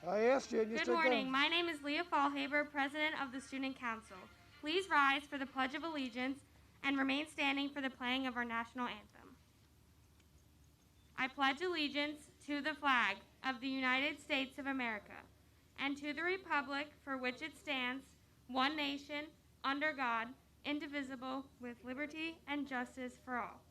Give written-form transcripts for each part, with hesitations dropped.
I asked you and you Good said go. morning. My name is Leah Fallhaber, President of the Student Council. Please rise for the Pledge of Allegiance and remain standing for the playing of our national anthem. I pledge allegiance to the flag of the United States of America and to the republic for which it stands, one nation, under God, indivisible, with liberty and justice for all.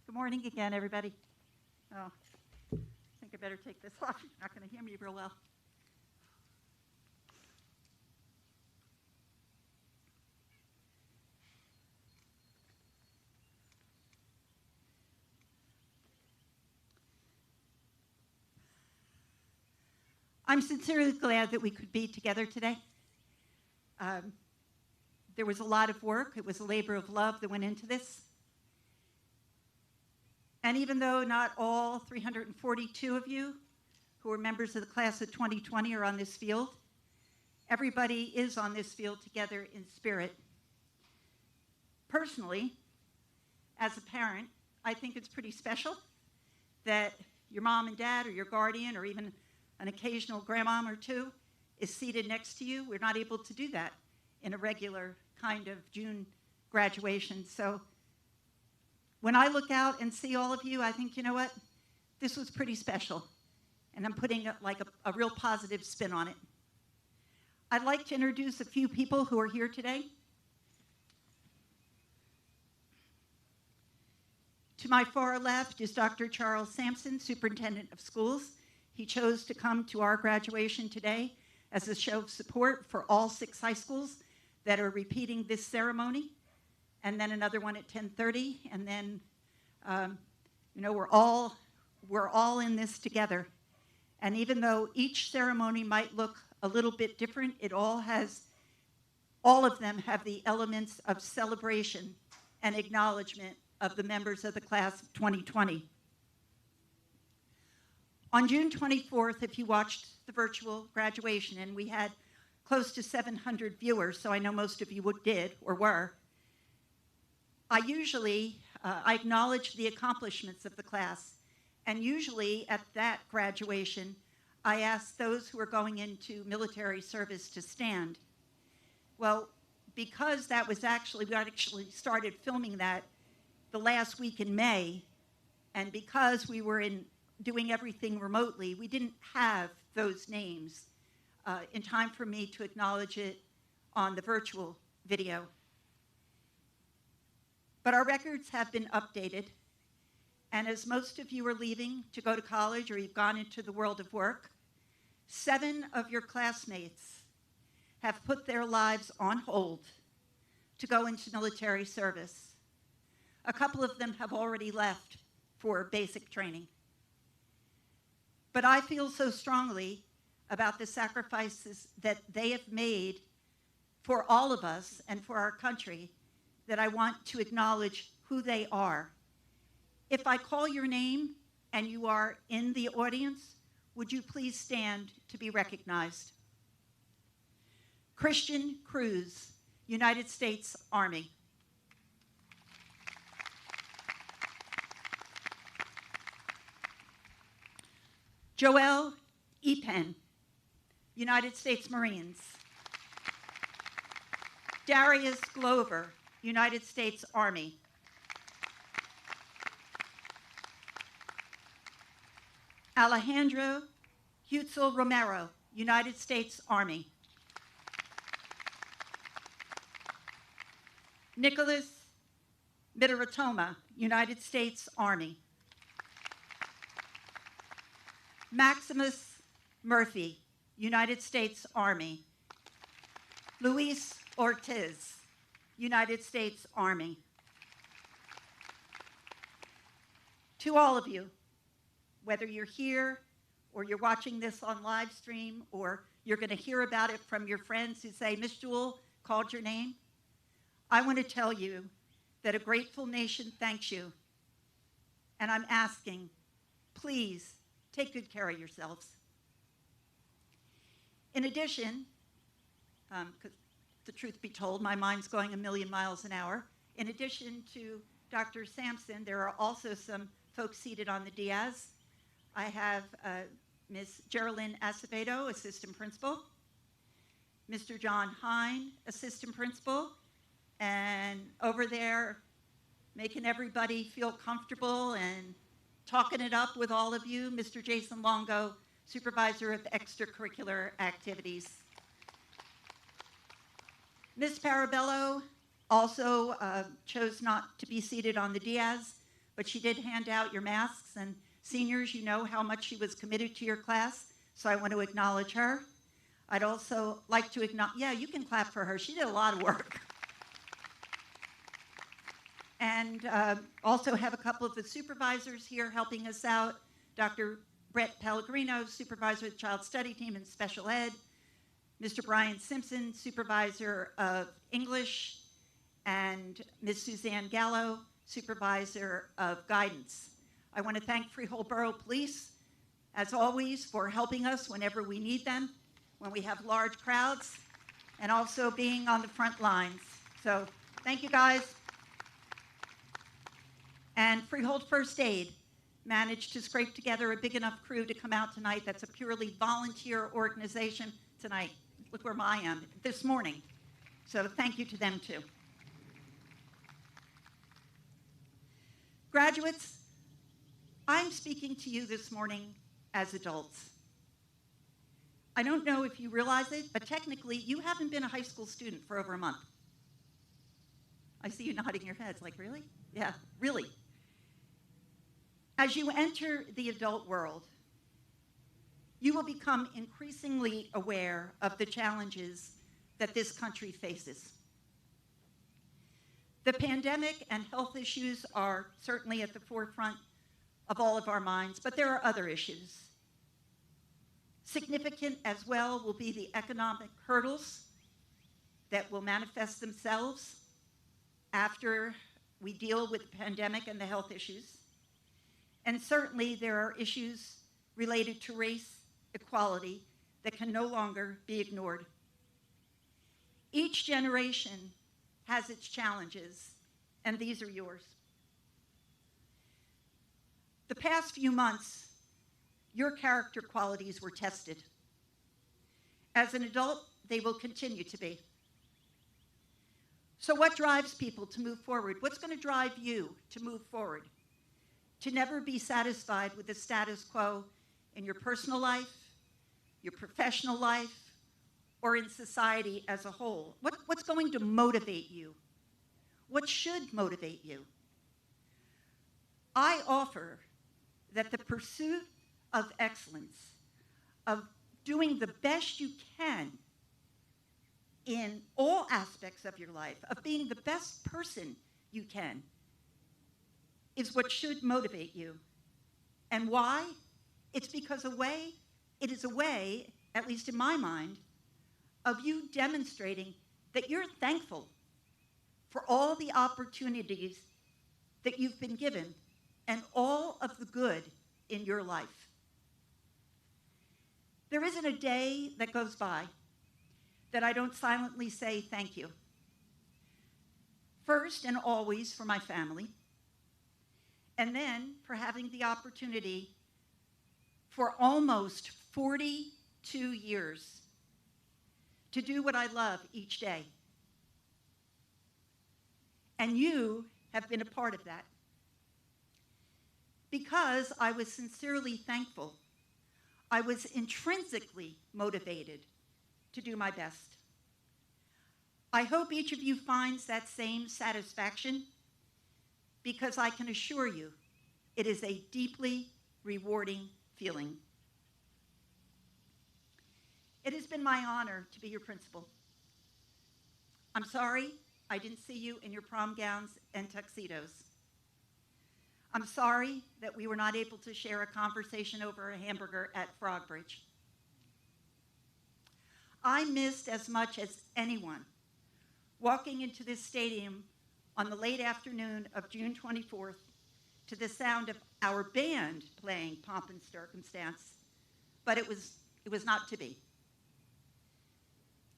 Good morning again, everybody. Oh, I think I better take this off. You're not going to hear me real well. I'm sincerely glad that we could be together today. There was a lot of work. It was a labor of love that went into this. And even though not all 342 of you who are members of the class of 2020 are on this field, everybody is on this field together in spirit. Personally, as a parent, I think it's pretty special that your mom and dad or your guardian or even an occasional grandmom or two is seated next to you. We're not able to do that in a regular kind of June graduation. So when I look out and see all of you, I think, you know what? This was pretty special. And I'm putting a real positive spin on it. I'd like to introduce a few people who are here today. To my far left is Dr. Charles Sampson, Superintendent of Schools. He chose to come to our graduation today as a show of support for all 6 high schools that are repeating this ceremony, and then another one at 10:30, and then, we're all in this together. And even though each ceremony might look a little bit different, all of them have the elements of celebration and acknowledgement of the members of the class of 2020. On June 24th, if you watched the virtual graduation, and we had close to 700 viewers, so I know most of you did or were, I acknowledge the accomplishments of the class, and usually at that graduation, I ask those who are going into military service to stand. Well, because we actually started filming that the last week in May, and because we were doing everything remotely, we didn't have those names in time for me to acknowledge it on the virtual video. But our records have been updated, and as most of you are leaving to go to college or you've gone into the world of work, 7 of your classmates have put their lives on hold to go into military service. A couple of them have already left for basic training. But I feel so strongly about the sacrifices that they have made for all of us and for our country that I want to acknowledge who they are. If I call your name and you are in the audience, would you please stand to be recognized? Christian Cruz, United States Army. Joel Epen, United States Marines. Darius Glover, United States Army. Alejandro Hutzel Romero, United States Army. Nicholas Mitaratoma, United States Army. Maximus Murphy, United States Army. Luis Ortiz, United States Army. To all of you, whether you're here or you're watching this on live stream or you're going to hear about it from your friends who say, Miss Jewell called your name, I want to tell you that a grateful nation thanks you. And I'm asking, please take good care of yourselves. In addition, because the truth be told, my mind's going a million miles an hour. In addition to Dr. Sampson, there are also some folks seated on the dais. I have Ms. Geraldine Acevedo, Assistant Principal, Mr. John Hine, Assistant Principal, and over there, making everybody feel comfortable and talking it up with all of you, Mr. Jason Longo, Supervisor of Extracurricular Activities. Ms. Parabello also chose not to be seated on the dais, but she did hand out your masks, and seniors, you know how much she was committed to your class, so I want to acknowledge her. I'd also like to acknowledge, yeah, you can clap for her. She did a lot of work. And also have a couple of the supervisors here helping us out. Dr. Brett Pellegrino, Supervisor of the Child Study Team in Special Ed. Mr. Brian Simpson, Supervisor of English. And Ms. Suzanne Gallo, Supervisor of Guidance. I want to thank Freehold Borough Police, as always, for helping us whenever we need them, when we have large crowds, and also being on the front lines. So thank you, guys. And Freehold First Aid managed to scrape together a big enough crew to come out tonight. That's a purely volunteer organization tonight. Look where I am, this morning. So thank you to them too. Graduates, I'm speaking to you this morning as adults. I don't know if you realize it, but technically you haven't been a high school student for over a month. I see you nodding your heads like, really? Yeah, really. As you enter the adult world, you will become increasingly aware of the challenges that this country faces. The pandemic and health issues are certainly at the forefront of all of our minds, but there are other issues. Significant as well will be the economic hurdles that will manifest themselves after we deal with the pandemic and the health issues. And certainly there are issues related to race equality that can no longer be ignored. Each generation has its challenges, and these are yours. The past few months, your character qualities were tested. As an adult, they will continue to be. So what drives people to move forward? What's going to drive you to move forward? To never be satisfied with the status quo in your personal life, your professional life, or in society as a whole? What's going to motivate you? What should motivate you? I offer that the pursuit of excellence, of doing the best you can in all aspects of your life, of being the best person you can, is what should motivate you. And why? It's because it is a way, at least in my mind, of you demonstrating that you're thankful for all the opportunities that you've been given and all of the good in your life. There isn't a day that goes by that I don't silently say thank you. First and always for my family, and then for having the opportunity for almost 42 years to do what I love each day. And you have been a part of that. Because I was sincerely thankful, I was intrinsically motivated to do my best. I hope each of you finds that same satisfaction, because I can assure you it is a deeply rewarding feeling. It has been my honor to be your principal. I'm sorry I didn't see you in your prom gowns and tuxedos. I'm sorry that we were not able to share a conversation over a hamburger at Frogbridge. I missed as much as anyone walking into this stadium on the late afternoon of June 24th to the sound of our band playing Pomp and Circumstance, but it was not to be.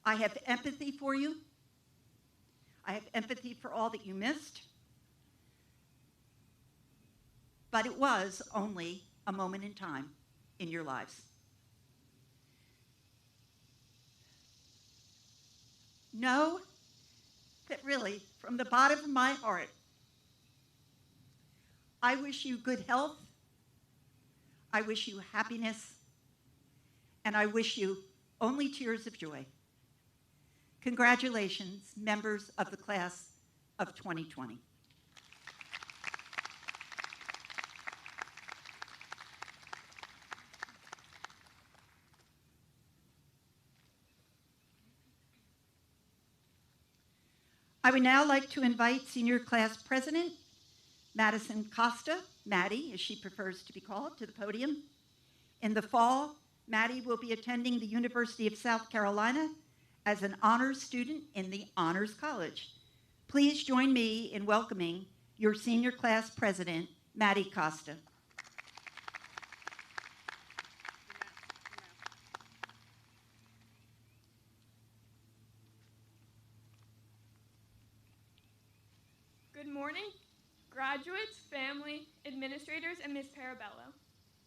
I have empathy for you. I have empathy for all that you missed. But it was only a moment in time in your lives. Know that really, from the bottom of my heart, I wish you good health, I wish you happiness, and I wish you only tears of joy. Congratulations, members of the class of 2020. I would now like to invite Senior Class President Madison Costa, Maddie, as she prefers to be called, to the podium. In the fall, Maddie will be attending the University of South Carolina as an honors student in the Honors College. Please join me in welcoming your Senior Class President, Maddie Costa. Good morning, graduates, family, administrators, and Ms. Parabello.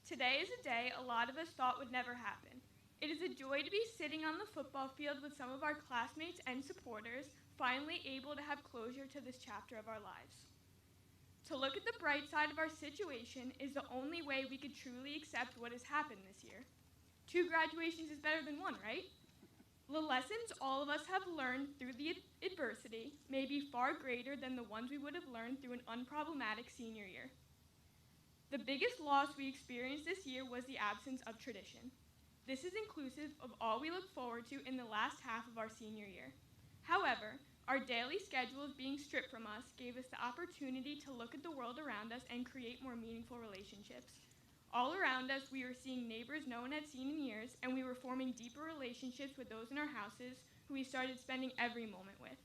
Today is a day a lot of us thought would never happen. It is a joy to be sitting on the football field with some of our classmates and supporters, finally able to have closure to this chapter of our lives. To look at the bright side of our situation is the only way we could truly accept what has happened this year. 2 graduations is better than 1, right? The lessons all of us have learned through the adversity may be far greater than the ones we would have learned through an unproblematic senior year. The biggest loss we experienced this year was the absence of tradition. This is inclusive of all we look forward to in the last half of our senior year. However, our daily schedules being stripped from us gave us the opportunity to look at the world around us and create more meaningful relationships. All around us, we were seeing neighbors no one had seen in years, and we were forming deeper relationships with those in our houses who we started spending every moment with.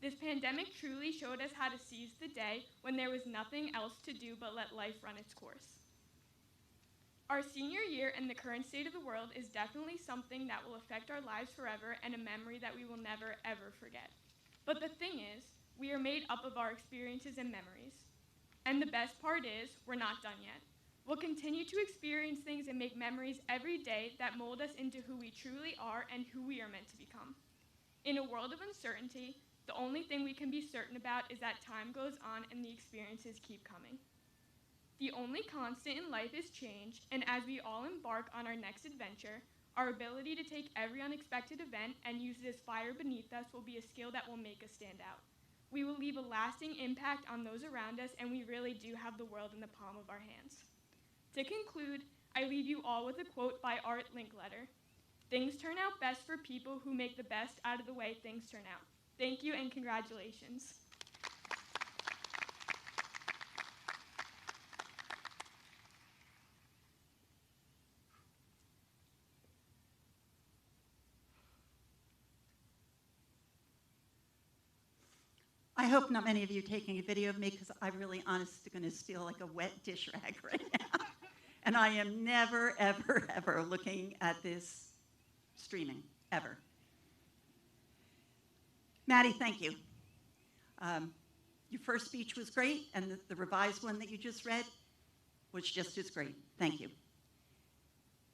This pandemic truly showed us how to seize the day when there was nothing else to do but let life run its course. Our senior year and the current state of the world is definitely something that will affect our lives forever and a memory that we will never, ever forget. But the thing is, we are made up of our experiences and memories. And the best part is, we're not done yet. We'll continue to experience things and make memories every day that mold us into who we truly are and who we are meant to become. In a world of uncertainty, the only thing we can be certain about is that time goes on and the experiences keep coming. The only constant in life is change, and as we all embark on our next adventure, our ability to take every unexpected event and use it as fire beneath us will be a skill that will make us stand out. We will leave a lasting impact on those around us, and we really do have the world in the palm of our hands. To conclude, I leave you all with a quote by Art Linkletter. Things turn out best for people who make the best out of the way things turn out. Thank you and congratulations. I hope not many of you are taking a video of me, because I really honest to goodness feel like a wet dish rag right now. And I am never, ever, ever looking at this streaming, ever. Maddie, thank you. Your first speech was great, and the revised one that you just read was just as great. Thank you.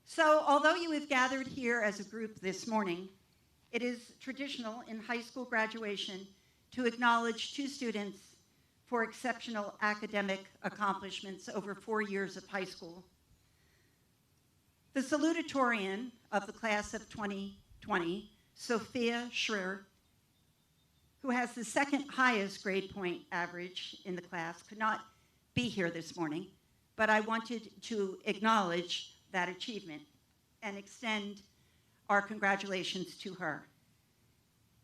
So, although you have gathered here as a group this morning, it is traditional in high school graduation to acknowledge two students for exceptional academic accomplishments over 4 years of high school. The salutatorian of the class of 2020, Sophia Schreier, who has the second highest grade point average in the class, could not be here this morning, but I wanted to acknowledge that achievement and extend our congratulations to her.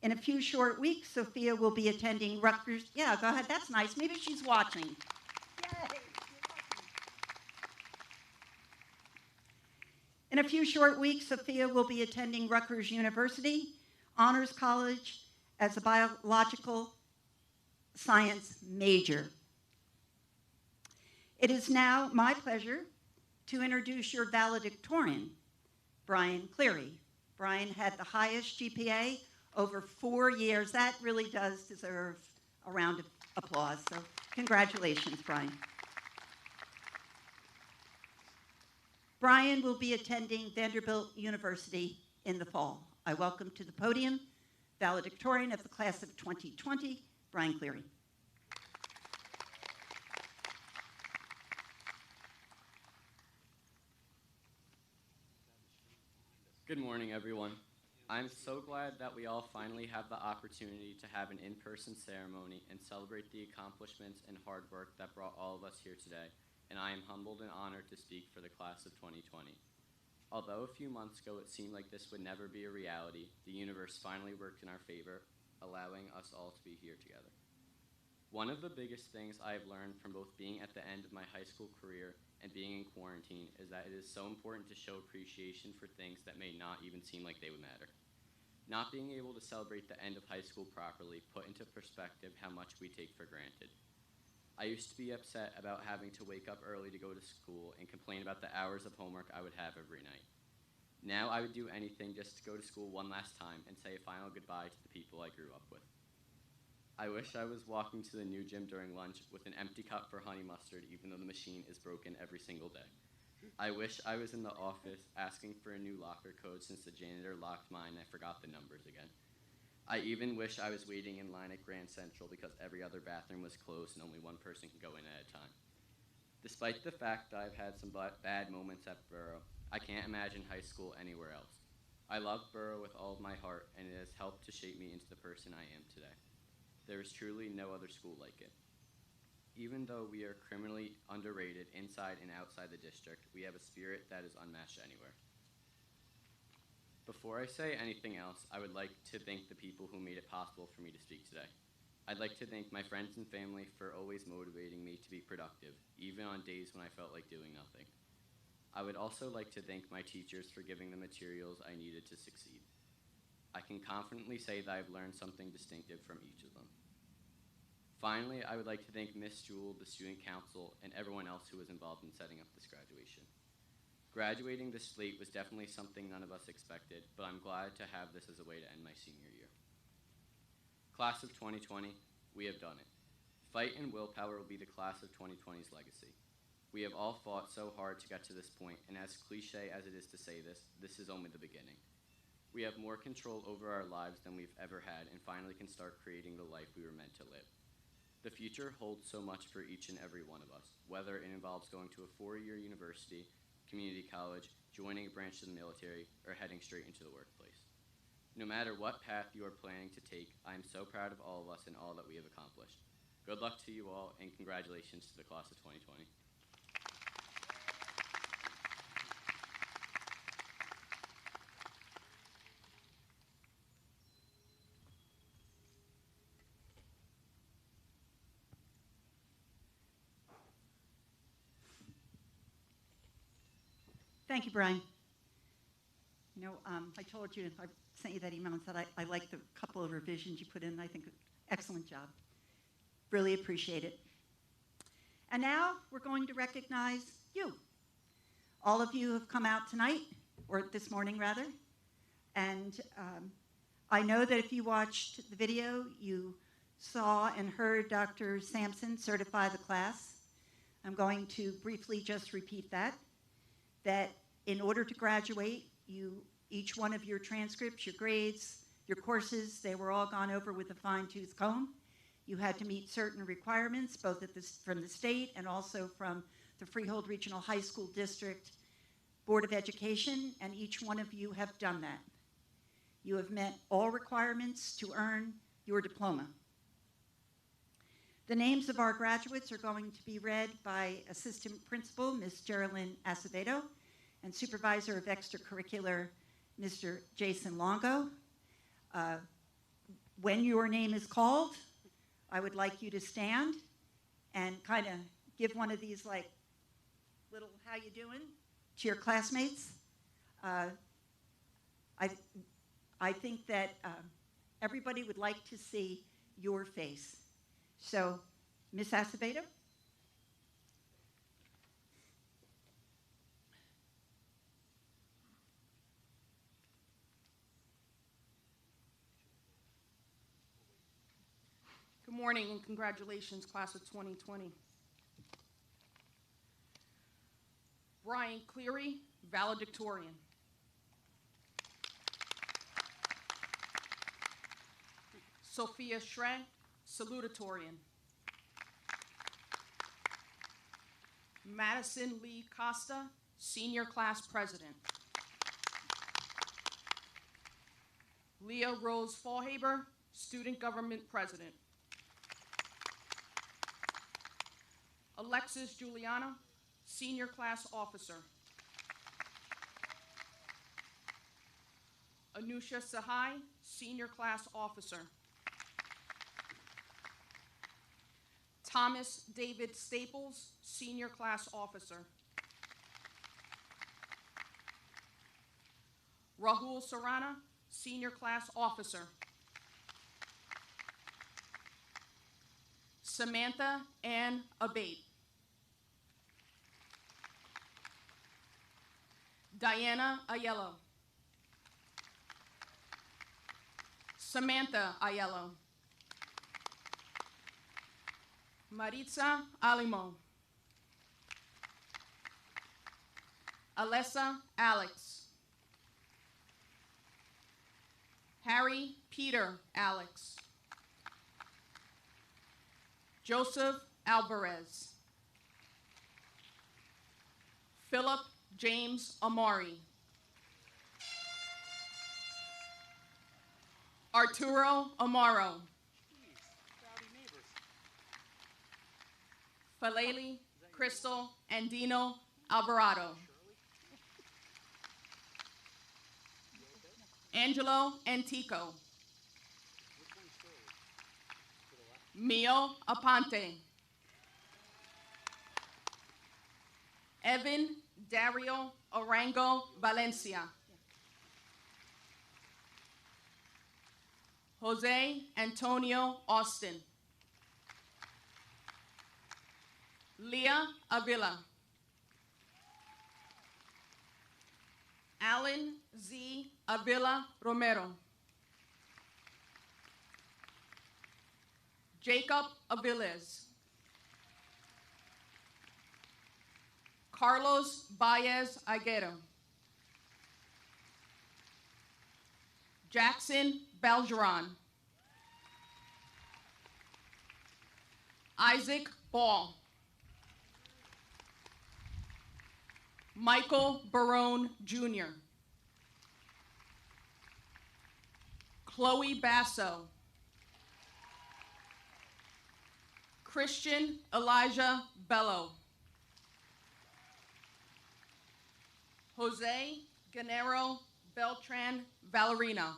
In a few short weeks, Sophia will be attending Rutgers. Yeah, go ahead, that's nice. Maybe she's watching. Yay. In a few short weeks, Sophia will be attending Rutgers University Honors College as a biological science major. It is now my pleasure to introduce your valedictorian, Brian Cleary. Brian had the highest GPA over 4 years. That really does deserve a round of applause. So congratulations, Brian. Brian will be attending Vanderbilt University in the fall. I welcome to the podium valedictorian of the class of 2020, Brian Cleary. Good morning, everyone. I'm so glad that we all finally have the opportunity to have an in-person ceremony and celebrate the accomplishments and hard work that brought all of us here today, and I am humbled and honored to speak for the class of 2020. Although a few months ago it seemed like this would never be a reality, the universe finally worked in our favor, allowing us all to be here together. One of the biggest things I have learned from both being at the end of my high school career and being in quarantine is that it is so important to show appreciation for things that may not even seem like they would matter. Not being able to celebrate the end of high school properly put into perspective how much we take for granted. I used to be upset about having to wake up early to go to school and complain about the hours of homework I would have every night. Now I would do anything just to go to school one last time and say a final goodbye to the people I grew up with. I wish I was walking to the new gym during lunch with an empty cup for honey mustard, even though the machine is broken every single day. I wish I was in the office asking for a new locker code since the janitor locked mine and I forgot the numbers again. I even wish I was waiting in line at Grand Central because every other bathroom was closed and only one person could go in at a time. Despite the fact that I've had some bad moments at Borough, I can't imagine high school anywhere else. I love Borough with all of my heart, and it has helped to shape me into the person I am today. There is truly no other school like it. Even though we are criminally underrated inside and outside the district, we have a spirit that is unmatched anywhere. Before I say anything else, I would like to thank the people who made it possible for me to speak today. I'd like to thank my friends and family for always motivating me to be productive, even on days when I felt like doing nothing. I would also like to thank my teachers for giving the materials I needed to succeed. I can confidently say that I've learned something distinctive from each of them. Finally, I would like to thank Miss Jewell, the student council, and everyone else who was involved in setting up this graduation. Graduating this late was definitely something none of us expected, but I'm glad to have this as a way to end my senior year. Class of 2020, we have done it. Fight and willpower will be the class of 2020's legacy. We have all fought so hard to get to this point, and as cliche as it is to say this, this is only the beginning. We have more control over our lives than we've ever had and finally can start creating the life we were meant to live. The future holds so much for each and every one of us, whether it involves going to a 4-year university, community college, joining a branch of the military, or heading straight into the workplace. No matter what path you are planning to take, I am so proud of all of us and all that we have accomplished. Good luck to you all, and congratulations to the class of 2020. Thank you, Brian. You know, I told you, I sent you that email and said I like the couple of revisions you put in. I think excellent job. Really appreciate it. And now we're going to recognize you. all of you have come out tonight, or this morning rather, and I know that if you watched the video, you saw and heard Dr. Sampson certify the class. I'm going to briefly just repeat that in order to graduate, each one of your transcripts, your grades, your courses, they were all gone over with a fine-tooth comb. You had to meet certain requirements, both from the state and also from the Freehold Regional High School District Board of Education, and each one of you have done that. You have met all requirements to earn your diploma. The names of our graduates are going to be read by Assistant Principal, Ms. Geraldine Acevedo, and Supervisor of Extracurricular, Mr. Jason Longo. When your name is called, I would like you to stand and kind of give one of these like little "how you doing" to your classmates. I think that everybody would like to see your face. So, Ms. Acevedo. Good morning and congratulations, class of 2020. Brian Cleary, valedictorian. Sophia Schre, salutatorian. Madison Lee Costa, senior class president. Leah Rose Fallhaber, student government president. Alexis Juliana, senior class officer. Anusha Sahai, senior class officer. Thomas David Staples, senior class officer. Rahul Sarana, senior class officer. Samantha Ann Abate. Diana Aiello. Samantha Aiello. Maritza Alimo. Alessa Alex. Harry Peter Alex. Joseph Alvarez. Philip James Amari. Arturo Amaro. Faleli Crystal Andino Alvarado. Angelo Antico. Mio Aponte. Evan Dario Arango Valencia. Jose Antonio Austin. Leah Avila. Alan Z. Avila Romero. Jacob Aviles. Carlos Baez Aguero. Jackson Belgeron. Isaac Ball. Michael Barone Jr. Chloe Basso. Christian Elijah Bello. Jose Ganero Beltran Valerino.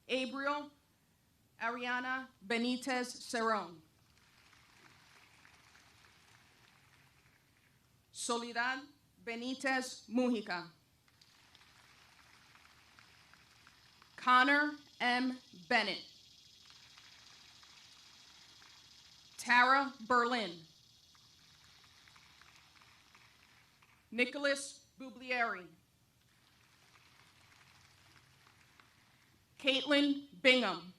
Abriel Ariana Benitez Cerrone. Soledad Benitez Mujica. Connor M. Bennett. Tara Berlin. Nicholas Bublieri. Caitlin Bingham.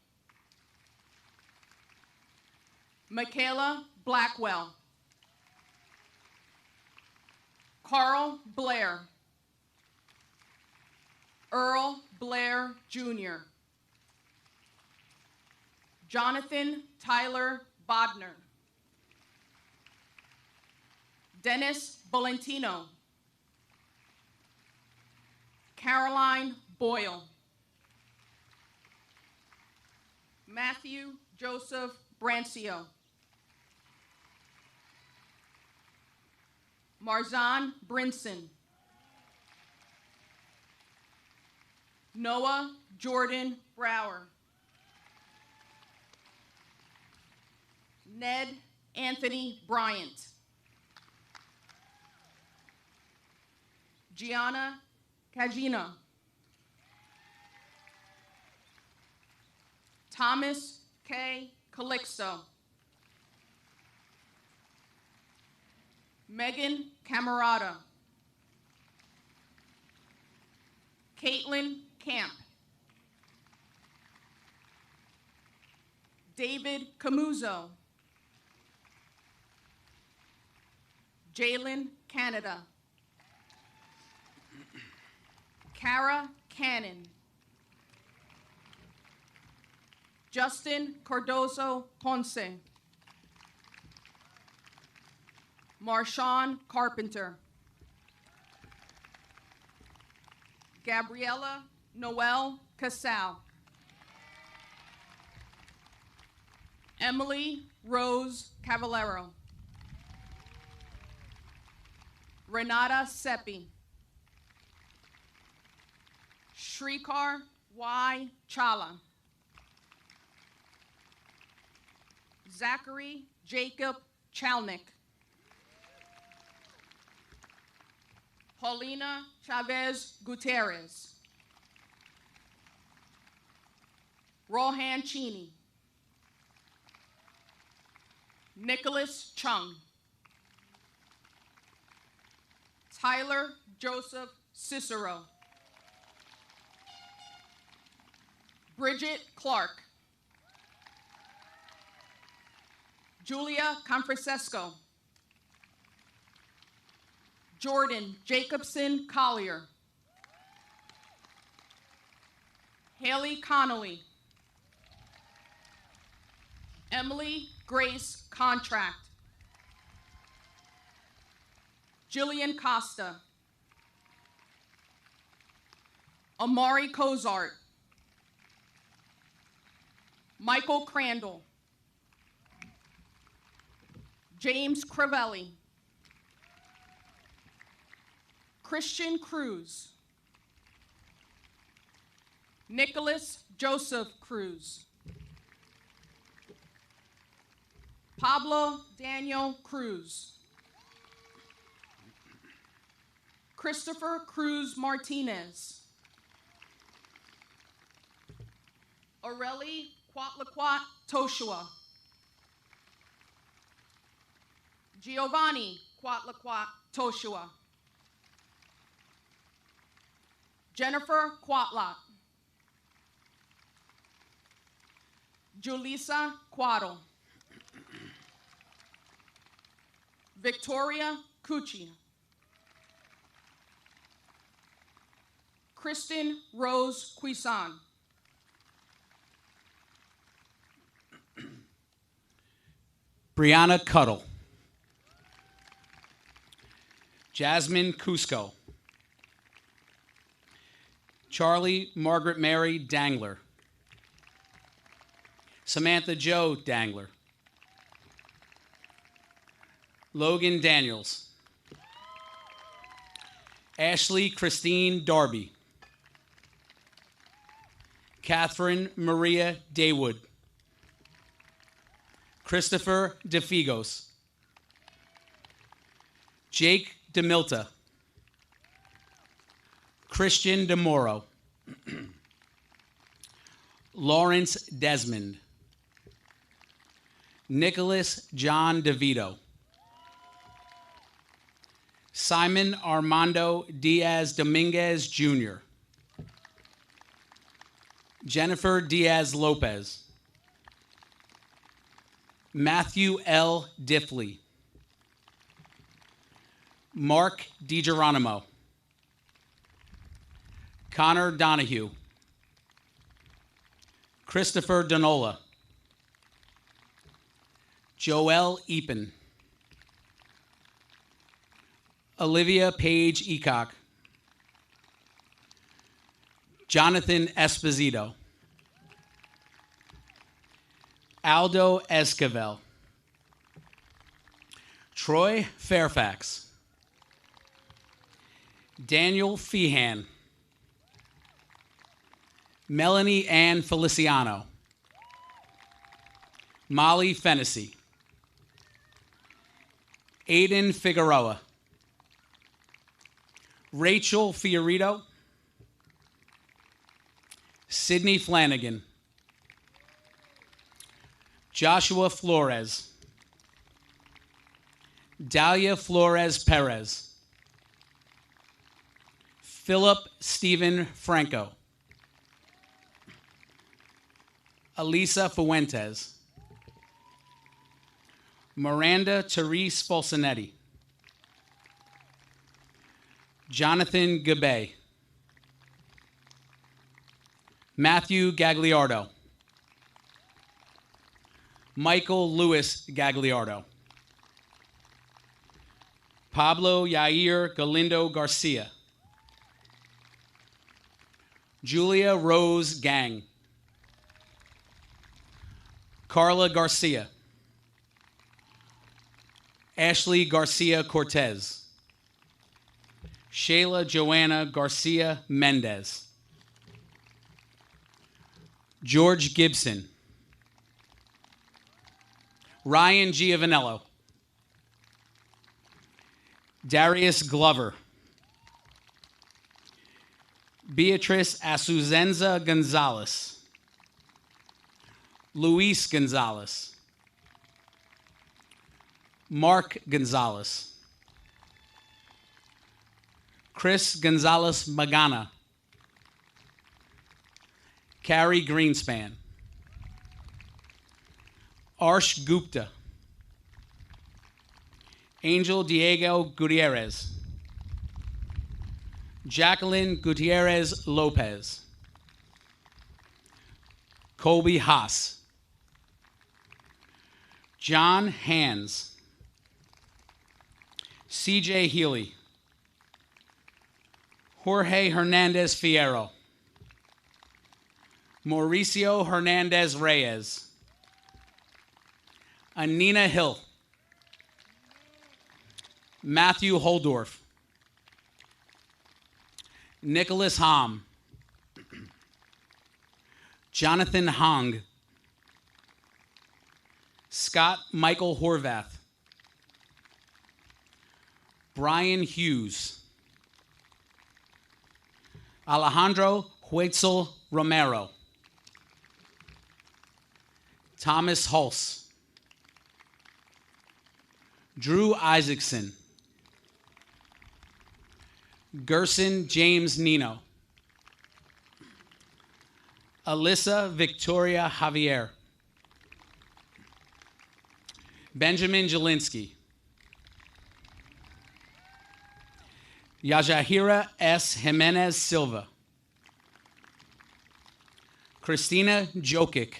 Michaela Blackwell. Carl Blair. Earl Blair Jr. Jonathan Tyler Bodner. Dennis Valentino. Caroline Boyle. Matthew Joseph Brancio. Marzan Brinson. Noah Jordan Brower. Ned Anthony Bryant. Gianna Kajina. Thomas K. Calixto. Megan Camerata. Caitlin Camp. David Camuso. Jalen Canada. Cara Cannon. Justin Cardozo Ponce. Marshawn Carpenter. Gabriella Noel Casal. Emily Rose Cavallero. Renata Seppi. Shrikar Y. Chala. Zachary Jacob Chalnick. Paulina Chavez Gutierrez. Rohan Cheney. Nicholas Chung. Tyler Joseph Cicero. Bridget Clark. Julia Confrancesco. Jordan Jacobson Collier. Haley Connolly. Emily Grace Contract. Jillian Costa. Amari Cozart. Michael Crandall. James Crivelli. Christian Cruz. Nicholas Joseph Cruz. Pablo Daniel Cruz. Christopher Cruz Martinez. Aurelie Quatlaquat Toshua. Giovanni Quatlaquat Toshua. Jennifer Quatlot. Julissa Quaddle. Victoria Cucci. Kristen Rose Cuisan. Brianna Cuddle. Jasmine Cusco. Charlie Margaret Mary Dangler. Samantha Jo Dangler. Logan Daniels. Ashley Christine Darby. Catherine Maria Daywood. Christopher DeFigos. Jake DeMilta. Christian DeMoro. Lawrence Desmond. Nicholas John DeVito. Simon Armando Diaz Dominguez, Jr. Jennifer Diaz Lopez. Matthew L. Diffley. Mark DiGeronimo. Connor Donahue. Christopher Donola. Joelle Epen. Olivia Page Eacock. Jonathan Esposito. Aldo Esquivel. Troy Fairfax. Daniel Feehan. Melanie Ann Feliciano. Molly Fennessy. Aiden Figueroa. Rachel Fiorito. Sydney Flanagan. Joshua Flores. Dahlia Flores Perez. Philip Stephen Franco. Elisa Fuentes. Miranda Therese Folsonetti. Jonathan Gabay. Matthew Gagliardo. Michael Louis Gagliardo. Pablo Yair Galindo Garcia. Julia Rose Gang. Carla Garcia. Ashley Garcia Cortez. Shayla Joanna Garcia Mendez. George Gibson. Ryan Giovanello. Darius Glover. Beatrice Asuzenza Gonzalez. Luis Gonzalez. Mark Gonzalez. Chris Gonzalez Magana. Carrie Greenspan. Arsh Gupta. Angel Diego Gutierrez. Jacqueline Gutierrez Lopez. Colby Haas. John Hands. CJ Healy. Jorge Hernandez Fierro. Mauricio Hernandez Reyes. Anina Hill. Matthew Holdorf. Nicholas Hom. Jonathan Hong. Scott Michael Horvath. Brian Hughes. Alejandro Huetzel Romero. Thomas Hulse. Drew Isaacson. Gerson James Nino. Alyssa Victoria Javier. Benjamin Jelinski. Yajahira S. Jimenez Silva. Christina Jokic.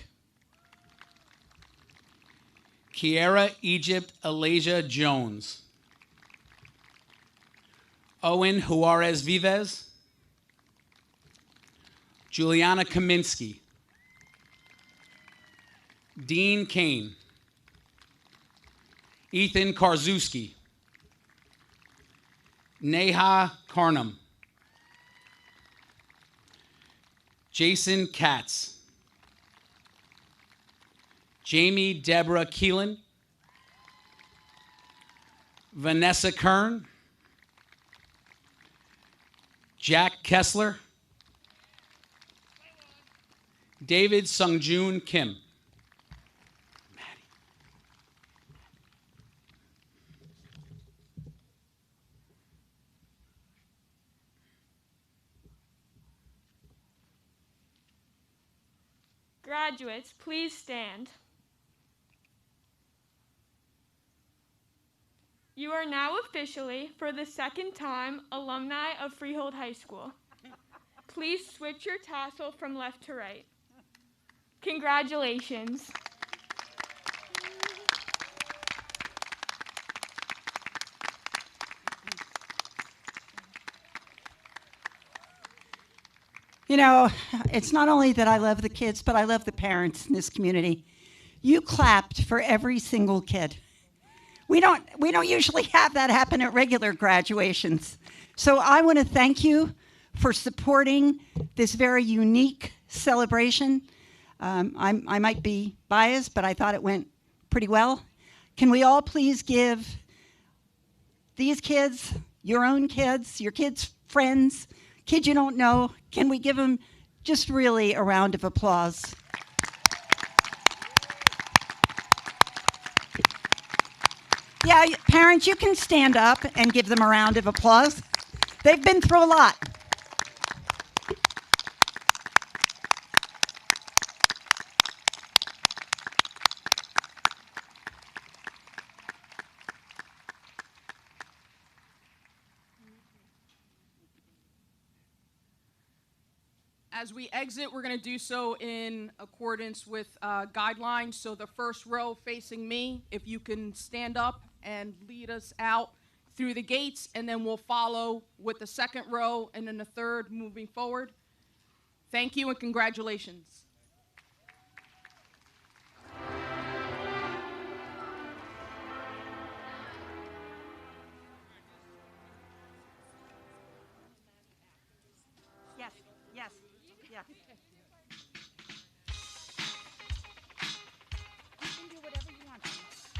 Kiera Egypt Alasia Jones. Owen Juarez Vives. Juliana Kaminsky. Dean Kane. Ethan Karzewski. Neha Karnam. Jason Katz. Jamie Deborah Keelan. Vanessa Kern. Jack Kessler. David Sungjun Kim. Graduates, please stand. You are now officially, for the second time, alumni of Freehold High School. Please switch your tassel from left to right. Congratulations. You know, it's not only that I love the kids, but I love the parents in this community. You clapped for every single kid. We don't usually have that happen at regular graduations. So I want to thank you for supporting this very unique celebration. I might be biased, but I thought it went pretty well. Can we all please give these kids, your own kids, your kids' friends, kids you don't know, can we give them just really a round of applause? Yeah, parents, you can stand up and give them a round of applause. They've been through a lot. As we exit, we're going to do so in accordance with guidelines. So the first row facing me, if you can stand up and lead us out through the gates, and then we'll follow with the second row and then the third moving forward. Thank you and congratulations. Yes, yes, yeah.